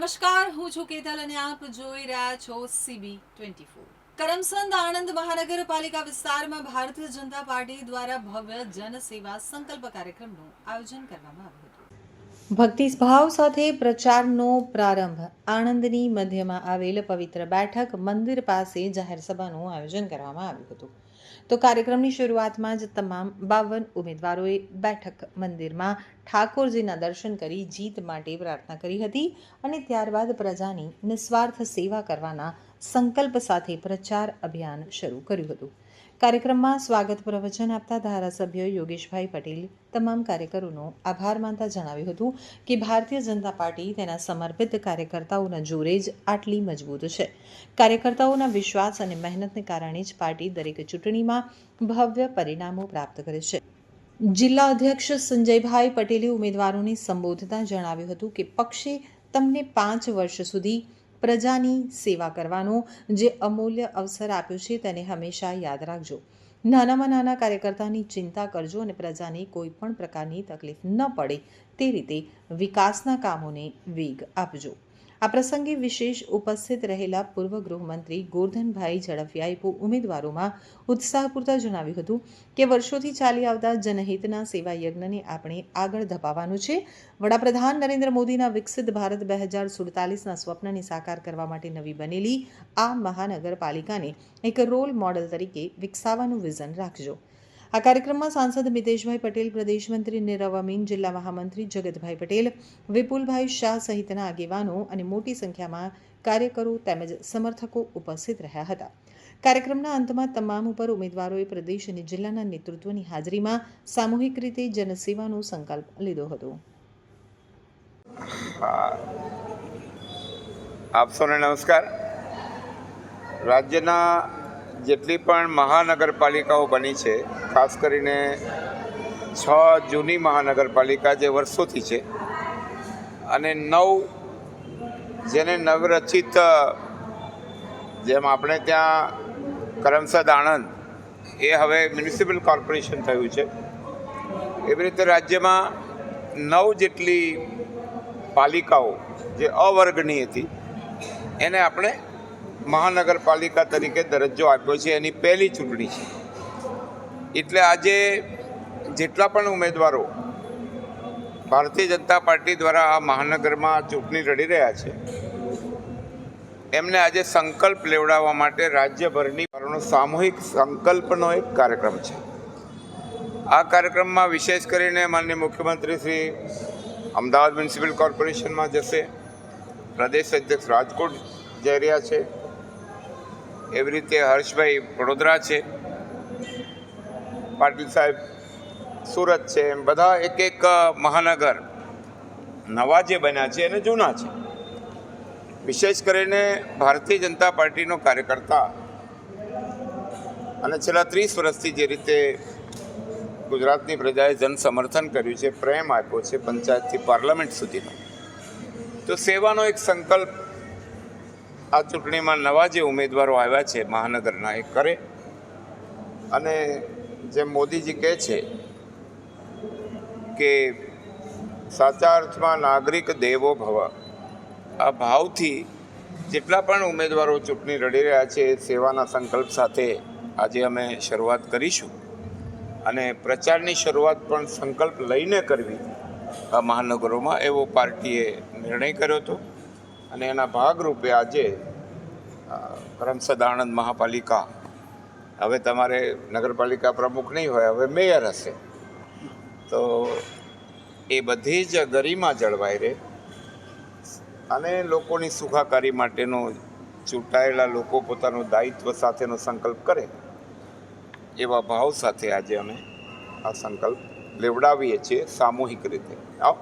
નમસ્કાર, હું છું કેતલ અને આપ જોઈ રહ્યા છો CB24। કરમસદ આણંદ મહાનગરપાલિકા વિસ્તારમાં ભારતીય જનતા પાર્ટી દ્વારા ભવ્ય જનસેવા સંકલ્પ કાર્યક્રમનું આયોજન કરવામાં આવ્યું હતું। ભક્તિભાવ સાથે પ્રચારનો પ્રારંભ આણંદની મધ્યમાં આવેલ પવિત્ર બેઠક મંદિર પાસે જાહેર સભાનું આયોજન કરવામાં આવ્યું હતું। તો કાર્યક્રમની શરૂઆતમાં જ તમામ 52 ઉમેદવારોએ બેઠક મંદિરમાં ઠાકોરજીના દર્શન કરી જીત માટે પ્રાર્થના કરી હતી અને ત્યારબાદ પ્રજાની નિસ્વાર્થ સેવા કરવાના સંકલ્પ સાથે પ્રચાર અભિયાન શરૂ કર્યું હતું। કાર્યક્રમમાં સ્વાગત પ્રવચન આપતા ધારાસભ્ય યોગેશભાઈ પટેલ તમામ કાર્યકરોનો આભાર માનતા જણાવ્યું હતું કે ભારતીય જનતા પાર્ટી તેના સમર્પિત કાર્યકર્તાઓના જોરે જ આટલી મજબૂત છે। કાર્યકર્તાઓના વિશ્વાસ અને મહેનતને કારણે જ પાર્ટી દરેક ચૂંટણીમાં ભવ્ય પરિણામો પ્રાપ્ત કરે છે। જિલ્લા અધ્યક્ષ સંજયભાઈ પટેલે ઉમેદવારોને સંબોધતા જણાવ્યું હતું કે પક્ષે તમને 5 વર્ષ સુધી પ્રજાની સેવા કરવાનો જે અમૂલ્ય અવસર આપ્યો છે તેને હંમેશા યાદ રાખજો। નાનામાં નાના કાર્યકર્તાની ચિંતા કરજો અને પ્રજાને કોઈ પણ પ્રકારની તકલીફ ન પડે તે રીતે વિકાસના કામોને વેગ આપજો। આ પ્રસંગે વિશેષ ઉપસ્થિત રહેલા પૂર્વ ગૃહમંત્રી ગોરધનભાઈ ઝડફિયાએ ઉમેદવારોમાં ઉત્સાહ પૂરતા જણાવ્યું હતું કે વર્ષોથી ચાલી આવતા જનહિતના સેવા યજ્ઞને આપણે આગળ ધપાવવાનું છે। વડાપ્રધાન નરેન્દ્ર મોદીના વિકસિત ભારત 2047ના સ્વપ્નને સાકાર કરવા માટે નવી બનેલી આ મહાનગરપાલિકાને એક રોલ મોડેલ તરીકે વિકસાવવાનું વિઝન રાખજો। આ કાર્યક્રમમાં સાંસદ મિતેશભાઈ પટેલ, પ્રદેશ મંત્રી નીરવ અમીન, જિલ્લા મહામંત્રી જગતભાઈ પટેલ, વિપુલભાઈ શાહ સહિતના આગેવાનો અને મોટી સંખ્યામાં કાર્યકરો તેમજ સમર્થકો ઉપસ્થિત રહ્યા હતા। કાર્યક્રમના અંતમાં તમામ ઉપર ઉમેદવારોએ પ્રદેશ અને જિલ્લાના નેતૃત્વની હાજરીમાં સામૂહિક રીતે જનસેવાનો સંકલ્પ લીધો હતો। આપ સૌને નમસ્કાર। રાજ્યના જેટલી પણ મહાનગરપાલિકાઓ બની છે, ખાસ કરીને 6 જૂની મહાનગરપાલિકા જે વર્ષોથી છે અને 9 જેને નવરચિત, જેમ આપણે ત્યાં કરમસદ આણંદ એ હવે મ્યુનિસિપલ કોર્પોરેશન થયું છે, એવી રીતે રાજ્યમાં 9 જેટલી પાલિકાઓ જે અવર્ગની હતી એને આપણે મહાનગરપાલિકા તરીકે દરજ્જો આપ્યો છે। એની પહેલી ચૂંટણી છે, એટલે આજે જેટલા પણ ઉમેદવારો ભારતીય જનતા પાર્ટી દ્વારા આ મહાનગરમાં ચૂંટણી લડી રહ્યા છે એમને આજે સંકલ્પ લેવડાવવા માટે રાજ્યભરની સામૂહિક સંકલ્પનો એક કાર્યક્રમ છે। આ કાર્યક્રમમાં વિશેષ કરીને માનનીય મુખ્યમંત્રી શ્રી અમદાવાદ મ્યુનિસિપલ કોર્પોરેશનમાં જશે, પ્રદેશ અધ્યક્ષ રાજકોટ જઈ રહ્યા છે, એવી રીતે હર્ષભાઈ વડોદરા છે, પાટીલ સાહેબ સુરત છે, એમ બધા એક મહાનગર નવા જે બન્યા છે અને જૂના છે। વિશેષ કરીને ભારતીય જનતા પાર્ટીનો કાર્યકર્તા અને છેલ્લા 30 વર્ષથી જે રીતે ગુજરાતની પ્રજાએ જન સમર્થન કર્યું છે, પ્રેમ આપ્યો છે પંચાયતથી પાર્લામેન્ટ સુધીનો, તો સેવાનો એક સંકલ્પ આ ચૂંટણીમાં નવા જે ઉમેદવારો આવ્યા છે મહાનગરના એ કરે અને જેમ મોદીજી કહે છે કે સાચા અર્થમાં નાગરિક દેવો ભવ, આ ભાવથી જેટલા પણ ઉમેદવારો ચૂંટણી લડી રહ્યા છે એ સેવાના સંકલ્પ સાથે આજે અમે શરૂઆત કરીશું અને પ્રચારની શરૂઆત પણ સંકલ્પ લઈને કરવી આ મહાનગરોમાં, એવો પાર્ટીએ નિર્ણય કર્યો હતો અને એના ભાગરૂપે આજે કરમસદ આણંદ મહાપાલિકા, હવે તમારે નગરપાલિકા પ્રમુખ નહીં હોય, હવે મેયર હશે, તો એ બધી જ ગરિમા જળવાઈ રહે અને લોકોની સુખાકારી માટેનો ચૂંટાયેલા લોકો પોતાનું દાયિત્વ સાથેનો સંકલ્પ કરે એવા ભાવ સાથે આજે અમે આ સંકલ્પ લેવડાવીએ છીએ સામૂહિક રીતે। આવો।